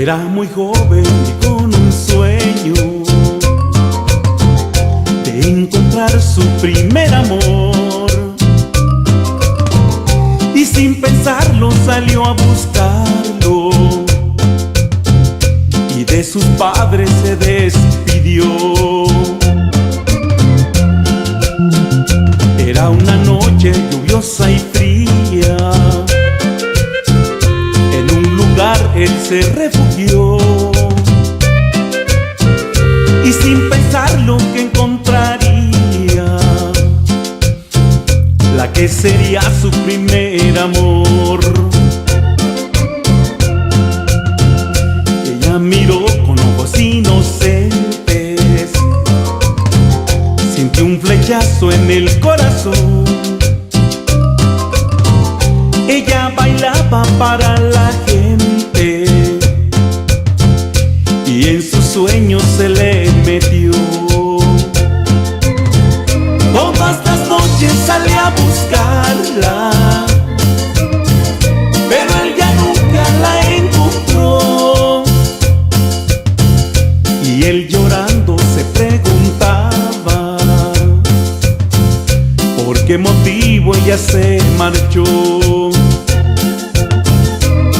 Era muy joven y con un sueño de encontrar su primer amor, y sin pensarlo salió a buscarlo, y de sus padres se despidió. Era una noche lluviosa y fría, en un lugar él se refugió, y sin pensar lo que encontraría, la que sería su primer amor. Ella miró con ojos inocentes, sintió un flechazo en el corazón. Ella bailaba para la gente y en sus sueños se le metió. Todas las noches sale a buscarla, pero él ya nunca la encontró. Y él llorando se preguntaba por qué motivo ella se marchó.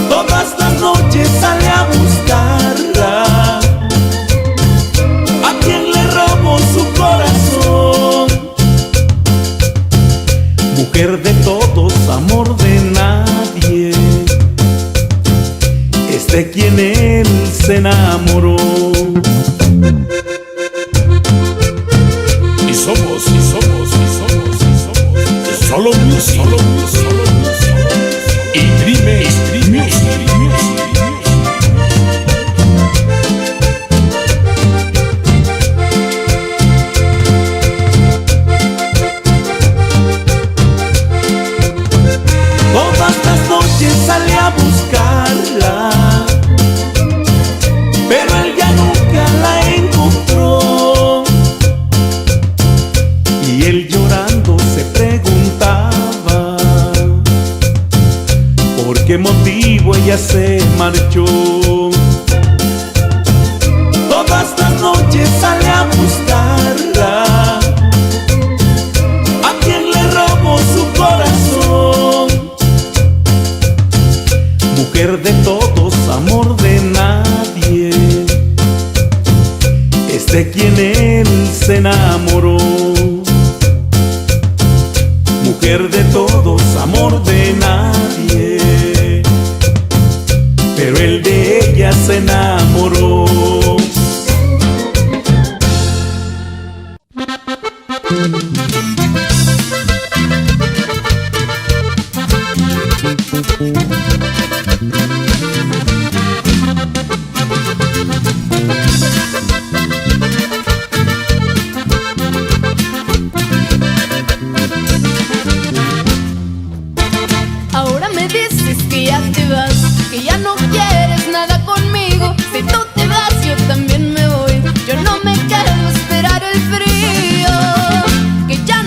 Todas las noches sale a buscarla, a quien le robó su corazón. Mujer de todos, amor de nadie, es de quien él se enamoró. Y somos Solo Music, y Dreamers Music. Todas las noches sale a buscarla, pero él ya nunca la encontró. Y él llorando se preguntaba por qué motivo ella se marchó. Todas las noches sale a buscarla, a quien le robó su corazón. Mujer de todos, amor de nadie, es de quien él se enamoró. Mujer de todos, amor de nadie, pero él de ella se enamoró. Ahora me dices que ya te vas, que ya no quieres nada conmigo. Si tú te vas, yo también me voy. Yo no me quedo a esperar el frío, que ya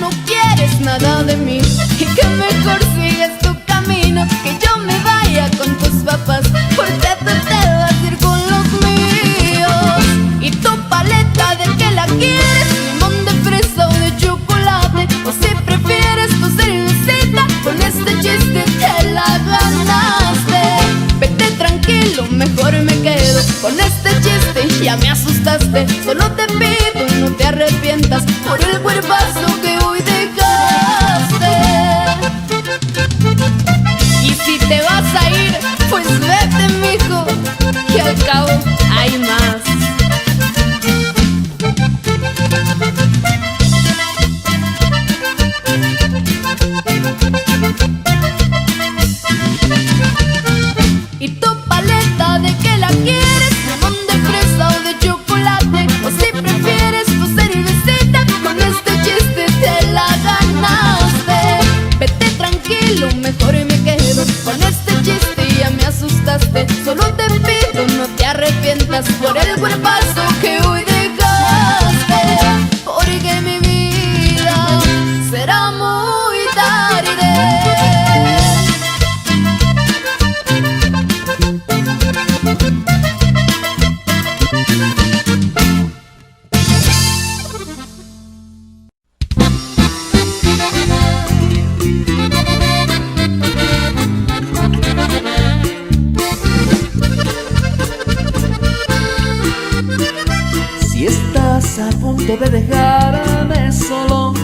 punto de dejarme solo.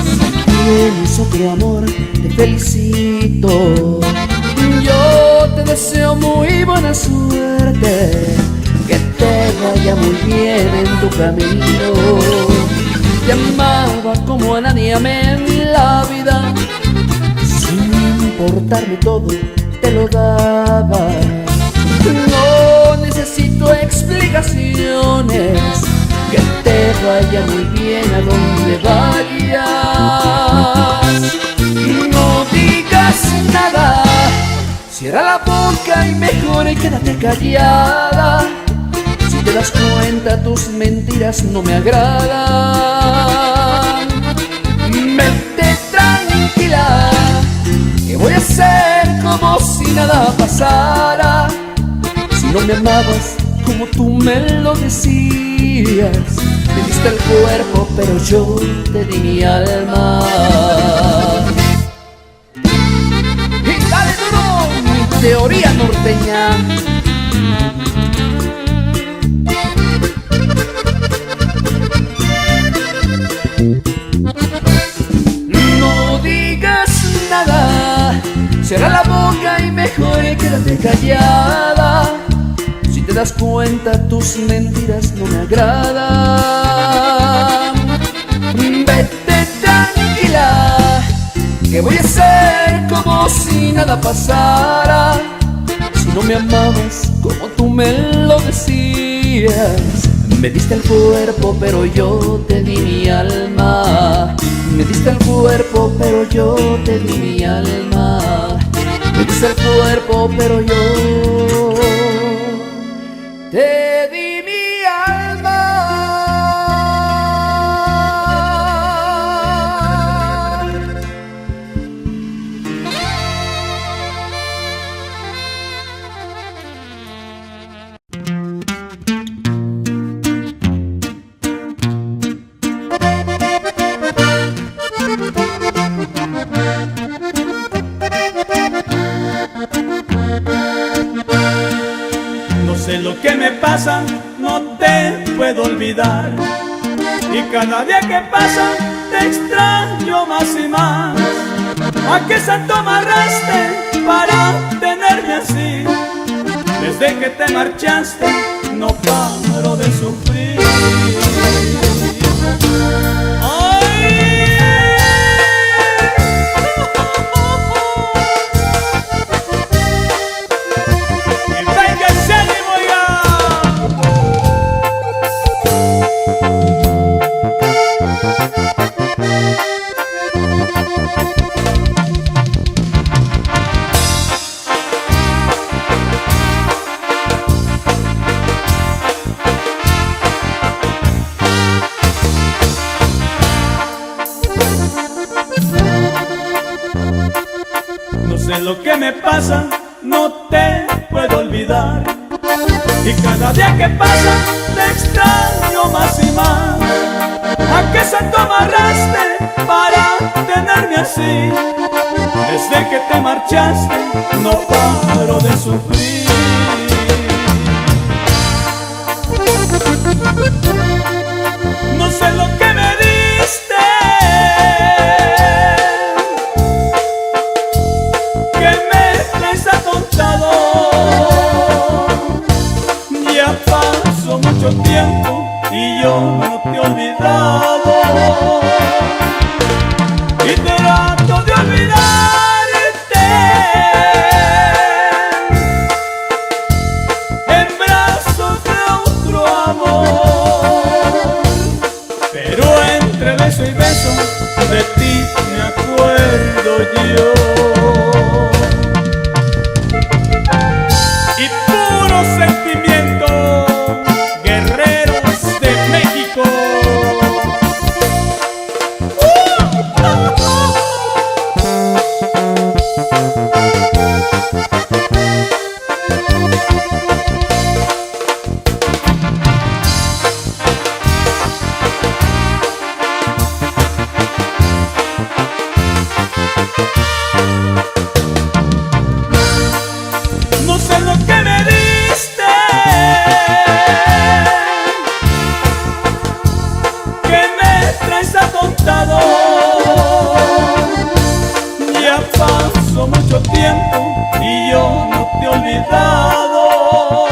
Si tienes otro amor, te felicito. Yo te deseo muy buena suerte, que te vaya muy bien en tu camino. Te amaba como a nadie amé en la vida, sin importarme todo te lo daba. No necesito explicaciones, que te vaya muy bien a donde vayas. No digas nada, cierra la boca y mejor quédate callada. Si te das cuenta, tus mentiras no me agradan. Vete tranquila, que voy a hacer como si nada pasara. Si no me amabas como tú me lo decías, me diste el cuerpo pero yo te di mi alma. Y dale duro, mi teoría norteña. No digas nada, cierra la boca y mejor quédate callada. Si te das cuenta, tus mentiras no me agradan. Vete tranquila, que voy a hacer como si nada pasara. Si no me amabas como tú me lo decías, me diste el cuerpo pero yo te di mi alma. Me diste el cuerpo pero yo te di mi alma. Me diste el cuerpo pero yo te di mi alma. No sé lo que me pasa, no te puedo olvidar. Y cada día que pasa te extraño más y más. ¿A qué santo amarraste para tenerme así? Desde que te marchaste no paro de sufrir. No sé lo que me pasa, no te puedo olvidar. Y cada día que pasa te extraño más y más. ¿A qué santo amarraste para tenerme así? Desde que te marchaste no paro de sufrir. No sé lo que me diste, que me traes atontado. Ya pasó mucho tiempo y yo no te he olvidado. Y trato de olvidarte en brazos de otro amor. olvidado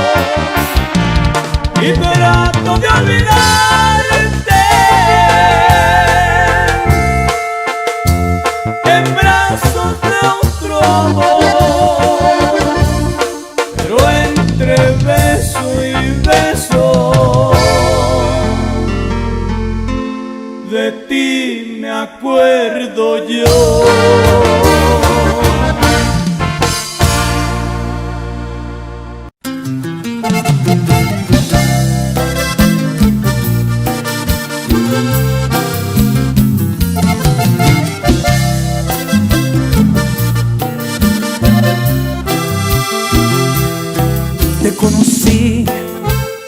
y trato de olvidarte en brazos de otro amor, pero entre beso y beso de ti me acuerdo yo. Te conocí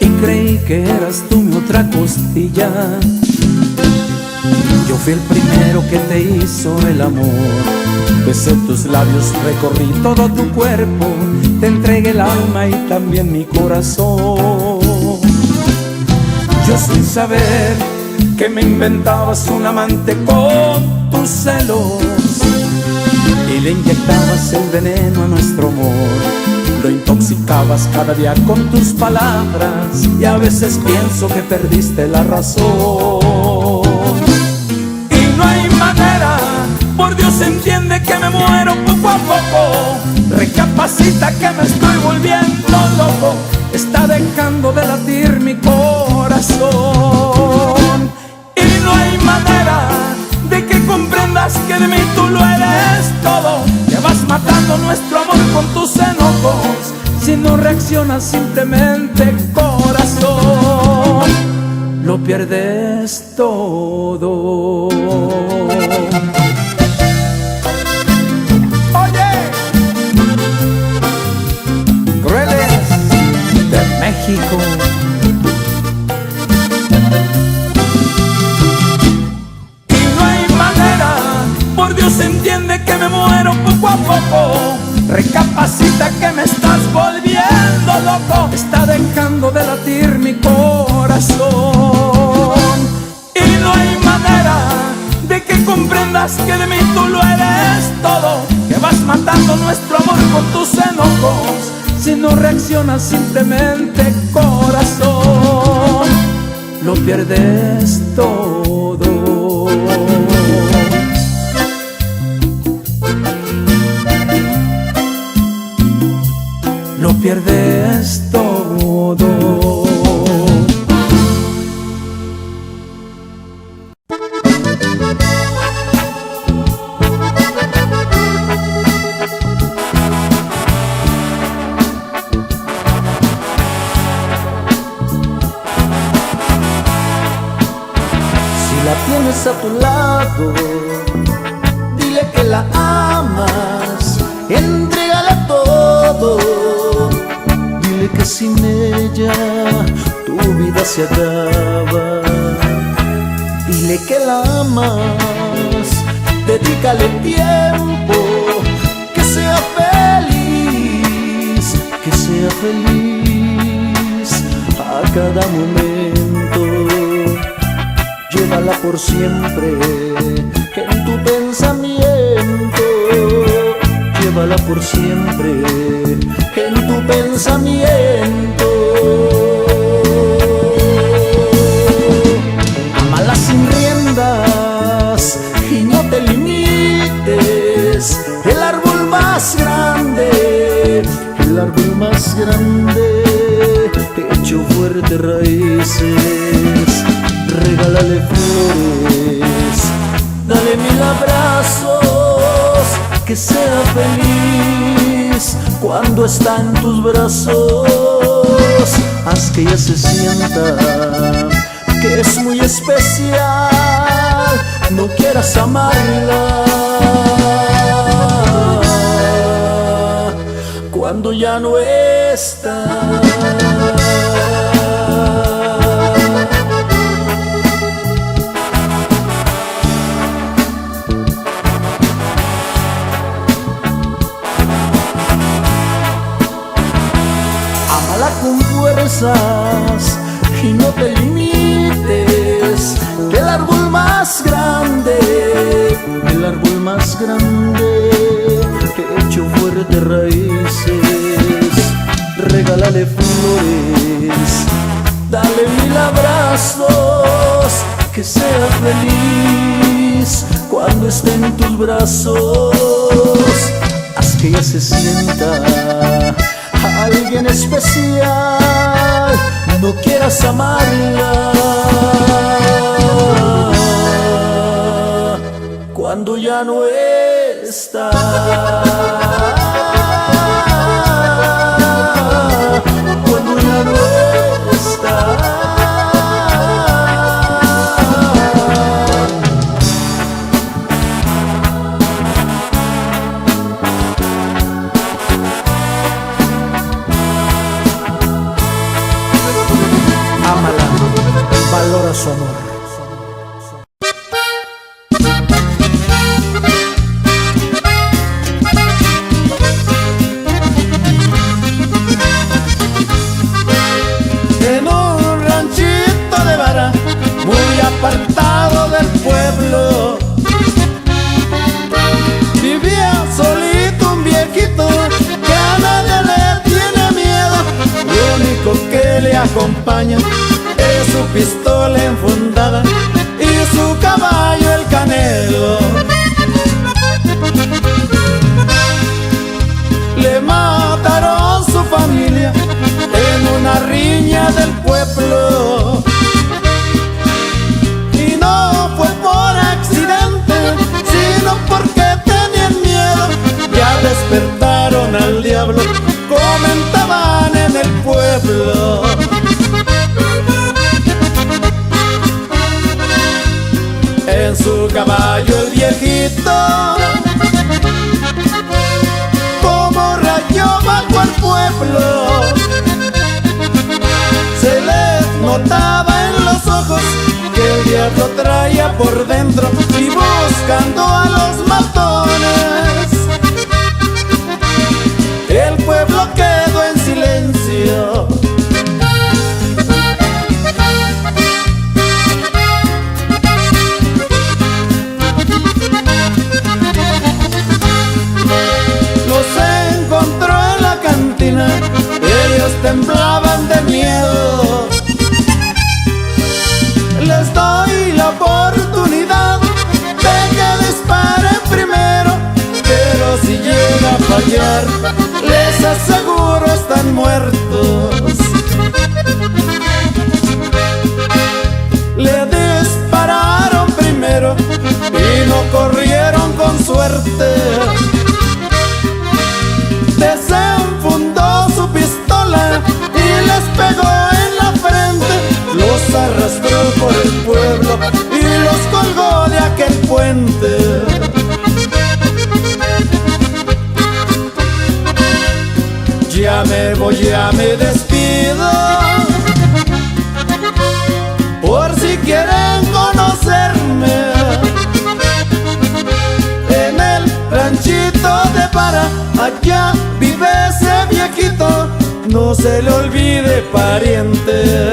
y creí que eras tú mi otra costilla. Yo fui el primero que te hizo el amor. Besé tus labios, recorrí todo tu cuerpo, te entregué el alma y también mi corazón. Yo sin saber que me inventabas un amante con tus celos y le inyectabas el veneno a nuestro amor. Lo intoxicabas cada día con tus palabras y a veces pienso que perdiste la razón. Y no hay manera, por Dios entiende que me muero poco a poco. Recapacita que me estoy volviendo loco, está dejando de latir mi corazón. Y no hay manera de que comprendas que de mí tú lo eres todo. Que vas matando nuestro amor con tus enojos, si no reaccionas simplemente, corazón, lo pierdes todo. Oye, Crueles de México. Y no hay manera, por Dios entiende que me muero poco a poco. Recapacita que me estás volviendo loco, está dejando de latir mi corazón. Y no hay manera de que comprendas que de mí tú lo eres todo. Que vas matando nuestro amor con tus enojos, si no reaccionas simplemente, corazón, lo pierdes todo. Lo pierdes todo. Si la tienes a tu lado, dile que la amas, entrégale todo. Dile que sin ella tu vida se acaba. Dile que la amas, dedícale tiempo, que sea feliz a cada momento. Llévala por siempre en tu pensamiento. Llévala por siempre en tu pensamiento. Amala sin riendas y no te limites. El árbol más grande, hecho fuerte raíces. Regálale flores, dale 1000 abrazos, que sea feliz cuando está en tus brazos. Haz que ella se sienta que es muy especial, no quieras amarla cuando ya no está. Con fuerzas y no te limites. Que el árbol más grande, hecho fuerte raíces. dale flores, dale 1000 abrazos, que sea feliz cuando esté en tus brazos. Haz que ella se sienta alguien especial, no quieras amarla cuando ya no está. Cuando ya no está. Ámala, valora su amor. En un ranchito de vara, muy apartado del pueblo, vivía solito un viejito que a nadie le tiene miedo. Lo único que le acompaña es su pistola enfundada y su caballo el Canelo. Le mataron su familia en una riña del pueblo, y no fue por accidente, sino porque tenían miedo. Ya despertaron al diablo, comentaban en el pueblo. En su caballo el viejito, como rayó bajo al pueblo, se les notaba en los ojos que el diablo traía por dentro, y buscando a los matones, el pueblo quedó en silencio. Ellos temblaban de miedo. Les doy la oportunidad de que disparen primero, pero si llega a fallar, les aseguro están muertos. Le dispararon primero y no corrieron con suerte. Desenfundó su pistola y les pegó en la frente. Los arrastró por el pueblo y los colgó de aquel puente. Ya me voy, ya me despido, por si quieren conocerme. En el ranchito de Vara, allá vive ese viejito, no se le olvide, pariente.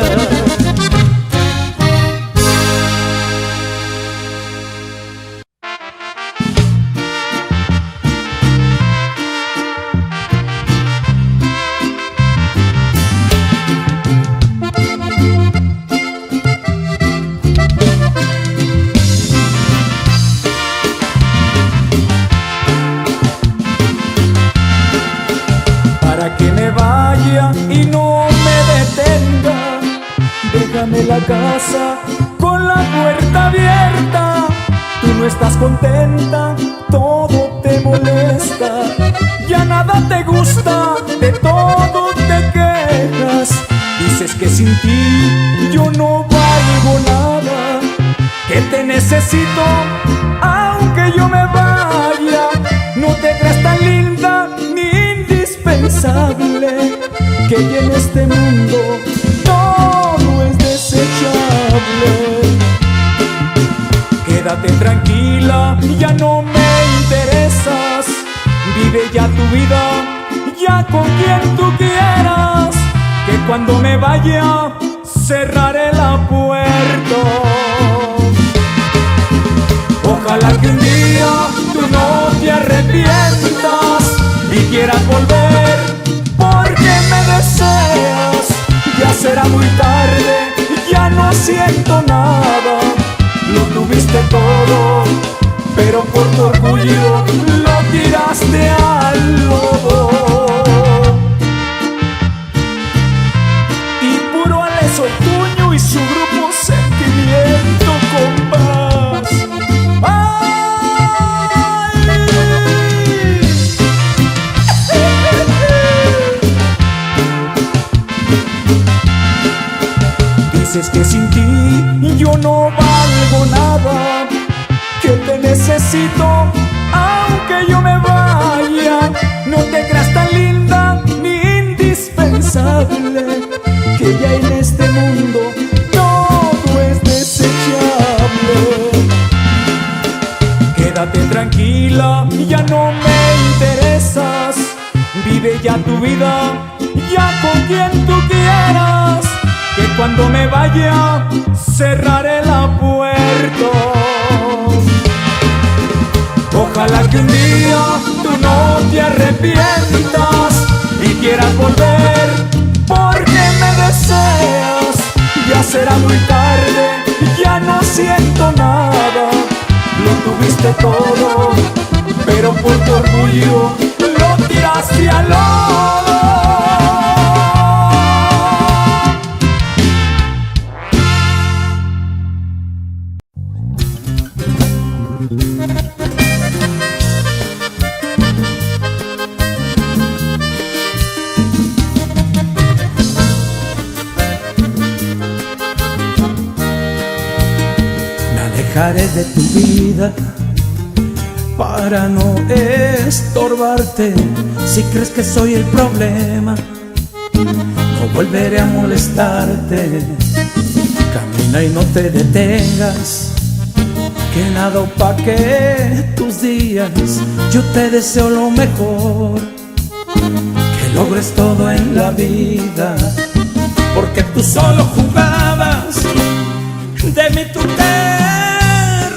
Y no me detenga, déjame la casa con la puerta abierta. Tú no estás contenta, todo te molesta, ya nada te gusta, de todo te quejas. Dices que sin ti yo no valgo nada, que te necesito aunque yo me vaya. No te creas tan linda ni indispensable, que en este mundo todo es desechable. Quédate tranquila, ya no me interesas, vive ya tu vida, ya con quien tú quieras, que cuando me vaya cerraré la puerta. Ojalá que un día tú no te arrepientas y quieras volver, porque me deseas. siento nada. Lo tuviste todo, pero por tu orgullo lo tiraste al lodo. Y puro Alex Ortuño y su grupo Sentimiento Compás. Dices que sin ti yo no valgo nada, que te necesito aunque yo me vaya. No te creas tan linda ni indispensable, que ya en este mundo todo es desechable. Quédate tranquila, ya no me interesas. Vive ya tu vida, ya con quien tú quieras, que cuando me vaya cerraré la puerta. Ojalá que un día tú no te arrepientas y quieras volver porque me deseas. Ya será muy tarde, ya no siento nada. Lo tuviste todo, pero por tu orgullo lo tiraste al lodo. Alejaré de tu vida para no estorbarte. Si crees que soy el problema, no volveré a molestarte. Camina y no te detengas, que nada opaque tus días. Yo te deseo lo mejor, que logres todo en la vida, porque tú solo jugabas, de mí tú te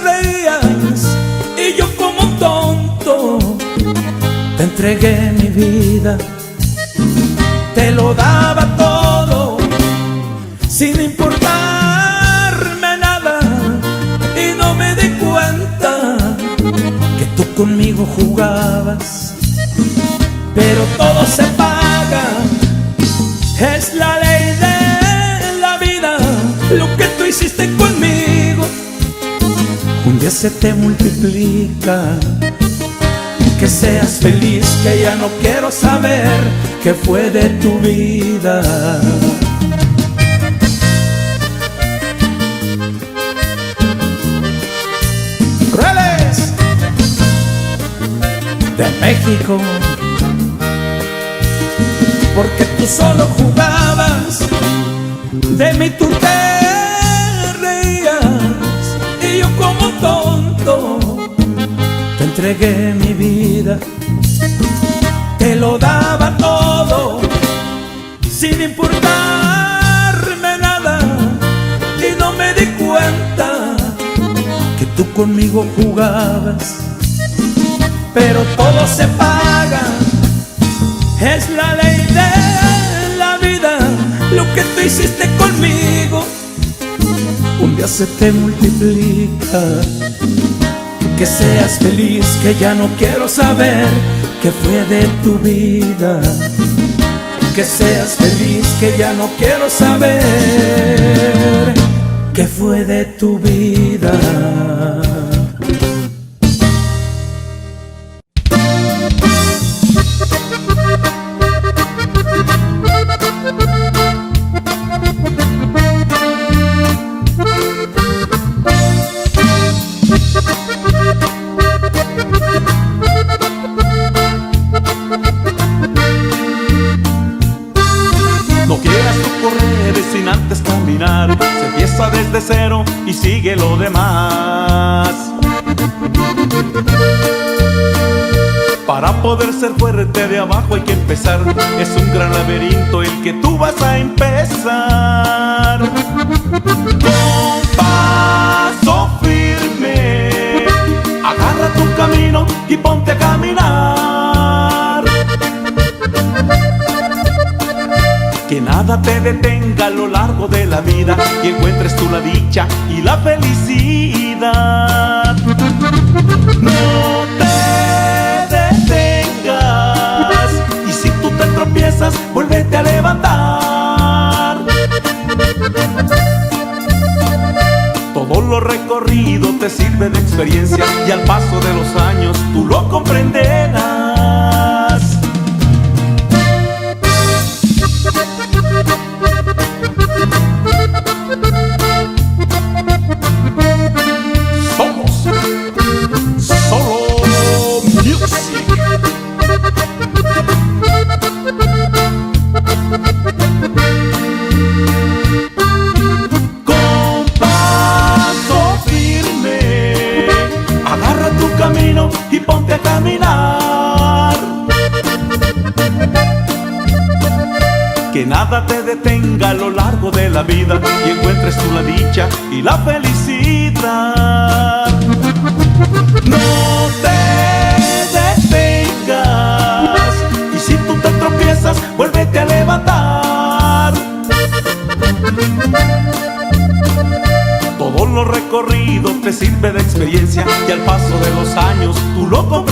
reías, y yo como un tonto te entregué mi vida. Te lo daba todo sin importarme nada, y no me di cuenta que tú conmigo jugabas. Pero todo se paga, es la ley de la vida. Lo que tú hiciste conmigo un día se te multiplica. Que seas feliz, que ya no quiero saber qué fue de tu vida. Crueles de México, porque tú solo jugabas, de mí tú te reías, y yo como tonto te entregué mi vida. Te lo daba todo sin importarme nada, y no me di cuenta que tú conmigo jugabas. Pero todo se paga, es la ley de la vida. Lo que tú hiciste conmigo un día se te multiplica. Que seas feliz, que ya no quiero saber qué fue de tu vida. Que seas feliz, que ya no quiero saber qué fue de tu vida. No quieras tú correr sin antes caminar. Se empieza desde cero y sigue lo demás. Para poder ser fuerte de abajo hay que empezar. Es un gran laberinto el que tú vas a empezar. Con paso firme, agarra tu camino y ponte a caminar. Que nada nada te detenga a lo largo de la vida y encuentres tú la dicha y la felicidad. No te detengas, y si tú te tropiezas, vuélvete a levantar. Todo lo recorrido te sirve de experiencia y al paso de los años tú lo comprenderás. Somos Solo Music. Con paso firme, agarra tu camino y ponte a caminar. Que nada te detenga a lo largo de la vida y encuentres tú la dicha y la felicidad. No te detengas, y si tú te tropiezas, vuélvete a levantar. Todo lo recorrido te sirve de experiencia y al paso de los años tú lo comprenderás.